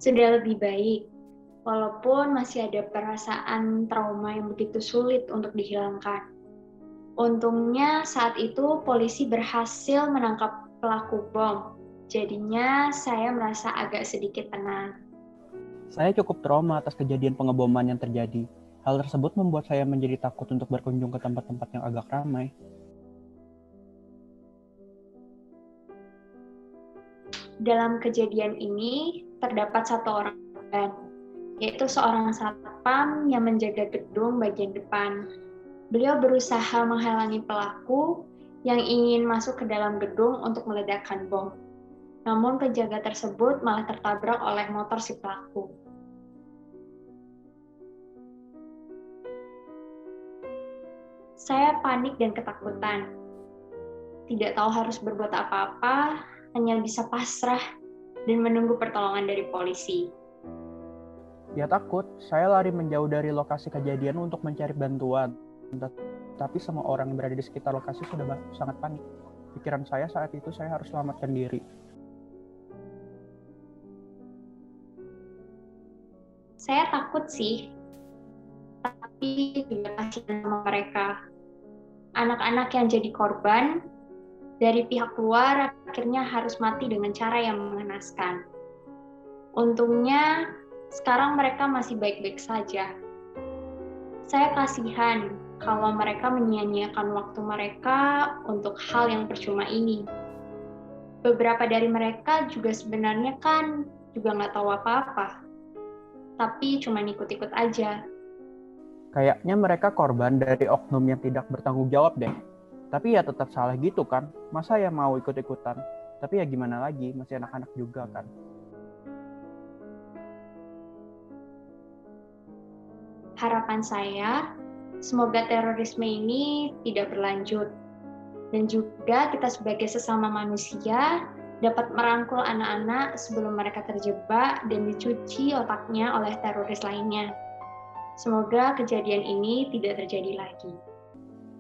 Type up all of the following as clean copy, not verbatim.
Sudah lebih baik, walaupun masih ada perasaan trauma yang begitu sulit untuk dihilangkan. Untungnya saat itu polisi berhasil menangkap pelaku bom. Jadinya saya merasa agak sedikit tenang. Saya cukup trauma atas kejadian pengeboman yang terjadi. Hal tersebut membuat saya menjadi takut untuk berkunjung ke tempat-tempat yang agak ramai. Dalam kejadian ini terdapat satu orang korban, yaitu seorang satpam yang menjaga gedung bagian depan. Beliau berusaha menghalangi pelaku yang ingin masuk ke dalam gedung untuk meledakkan bom. Namun penjaga tersebut malah tertabrak oleh motor si pelaku. Saya panik dan ketakutan. Tidak tahu harus berbuat apa-apa, hanya bisa pasrah dan menunggu pertolongan dari polisi. Ya takut, saya lari menjauh dari lokasi kejadian untuk mencari bantuan. Tapi semua orang yang berada di sekitar lokasi sudah sangat panik. Pikiran saya saat itu saya harus selamatkan diri. Saya takut sih, tapi juga kasihan sama mereka. Anak-anak yang jadi korban dari pihak luar akhirnya harus mati dengan cara yang mengenaskan. Untungnya sekarang mereka masih baik-baik saja. Saya kasihan kalau mereka menyia-nyiakan waktu mereka untuk hal yang percuma ini. Beberapa dari mereka juga sebenarnya kan juga nggak tahu apa-apa, tapi cuma ikut-ikut aja. Kayaknya mereka korban dari oknum yang tidak bertanggung jawab deh. Tapi ya tetap salah gitu kan. Masa ya mau ikut-ikutan? Tapi ya gimana lagi, masih anak-anak juga kan. Harapan saya, semoga terorisme ini tidak berlanjut. Dan juga kita sebagai sesama manusia dapat merangkul anak-anak sebelum mereka terjebak dan dicuci otaknya oleh teroris lainnya. Semoga kejadian ini tidak terjadi lagi.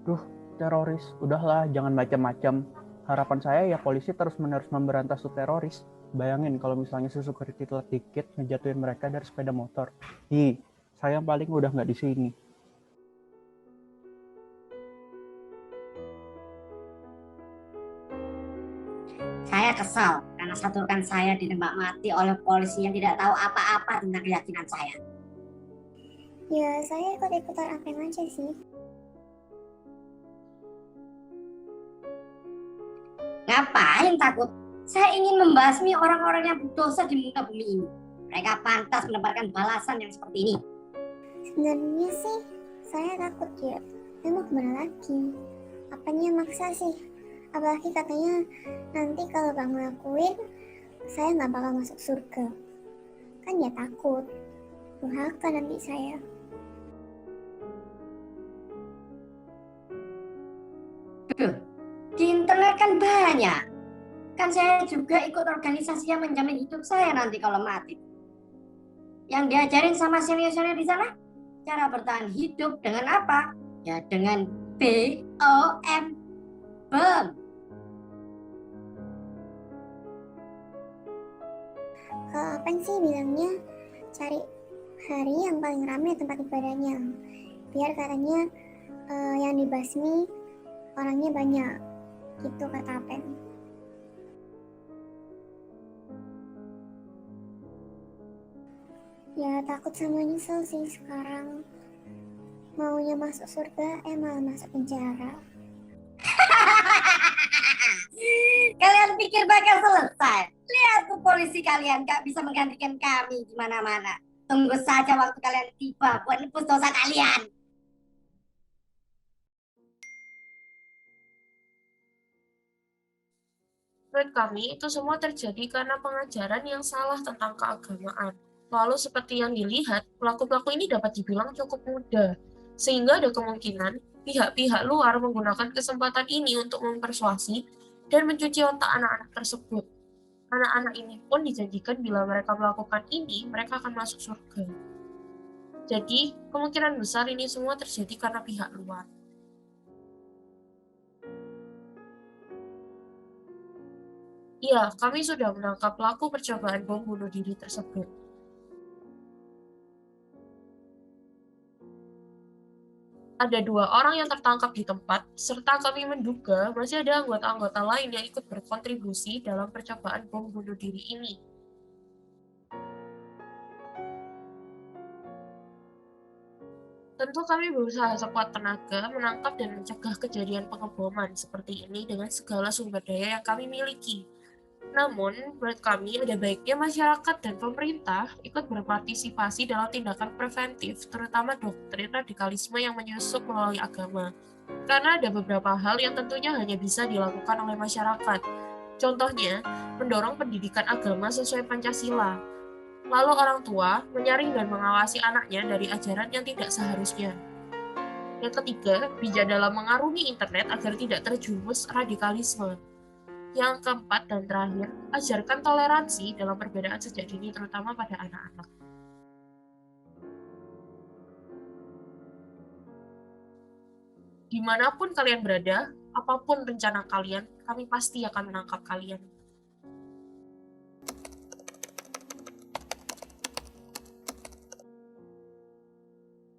Duh, teroris, udahlah jangan macam-macam. Harapan saya ya polisi terus-menerus memberantas tuh teroris. Bayangin kalau misalnya security telat dikit ngejatuhin mereka dari sepeda motor. Saya paling udah nggak di sini. Saya kesal karena satu rekan saya ditembak mati oleh polisi yang tidak tahu apa-apa tentang keyakinan saya. Ya, saya ikut-ikutan apa yang aja sih. Ngapain takut? Saya ingin membasmi orang-orang yang berdosa di muka bumi ini. Mereka pantas mendapatkan balasan yang seperti ini. Sebenarnya sih, saya takut ya. Saya mau kemana lagi? Apanya maksa sih? Apalagi katanya nanti kalau gak ngelakuin, saya gak bakal masuk surga. Kan ya takut. Durhaka nanti saya. Duh, di internet kan banyak. Kan saya juga ikut organisasi yang menjamin hidup saya nanti kalau mati. Yang diajarin sama senior-senior di sana, cara bertahan hidup dengan apa? Ya dengan BOM, bom. Kalau apa sih bilangnya cari hari yang paling ramai tempat ibadahnya. Biar katanya yang dibasmi orangnya banyak. Gitu kata Apen. Ya takut sama nyesel sih sekarang. Maunya masuk surga, malah masuk penjara. Kalian pikir bakal selesai? Lihat tuh polisi kalian gak bisa menggantikan kami di mana-mana. Tunggu saja waktu kalian tiba buat nebus dosa kalian. Menurut kami, itu semua terjadi karena pengajaran yang salah tentang keagamaan. Lalu seperti yang dilihat, pelaku-pelaku ini dapat dibilang cukup muda, sehingga ada kemungkinan pihak-pihak luar menggunakan kesempatan ini untuk mempersuasi dan mencuci otak anak-anak tersebut. Anak-anak ini pun dijanjikan bila mereka melakukan ini, mereka akan masuk surga. Jadi, kemungkinan besar ini semua terjadi karena pihak luar. Ya, kami sudah menangkap pelaku percobaan bom bunuh diri tersebut. Ada 2 orang yang tertangkap di tempat, serta kami menduga masih ada anggota-anggota lain yang ikut berkontribusi dalam percobaan bom bunuh diri ini. Tentu kami berusaha sekuat tenaga menangkap dan mencegah kejadian pengeboman seperti ini dengan segala sumber daya yang kami miliki. Namun, menurut kami ada baiknya masyarakat dan pemerintah ikut berpartisipasi dalam tindakan preventif, terutama doktrin radikalisme yang menyusup melalui agama. Karena ada beberapa hal yang tentunya hanya bisa dilakukan oleh masyarakat. Contohnya, mendorong pendidikan agama sesuai Pancasila. Lalu orang tua menyaring dan mengawasi anaknya dari ajaran yang tidak seharusnya. Yang ketiga, bijak dalam mengarungi internet agar tidak terjumus radikalisme. Yang keempat dan terakhir, ajarkan toleransi dalam perbedaan sejak dini terutama pada anak-anak. Dimanapun kalian berada, apapun rencana kalian, kami pasti akan menangkap kalian.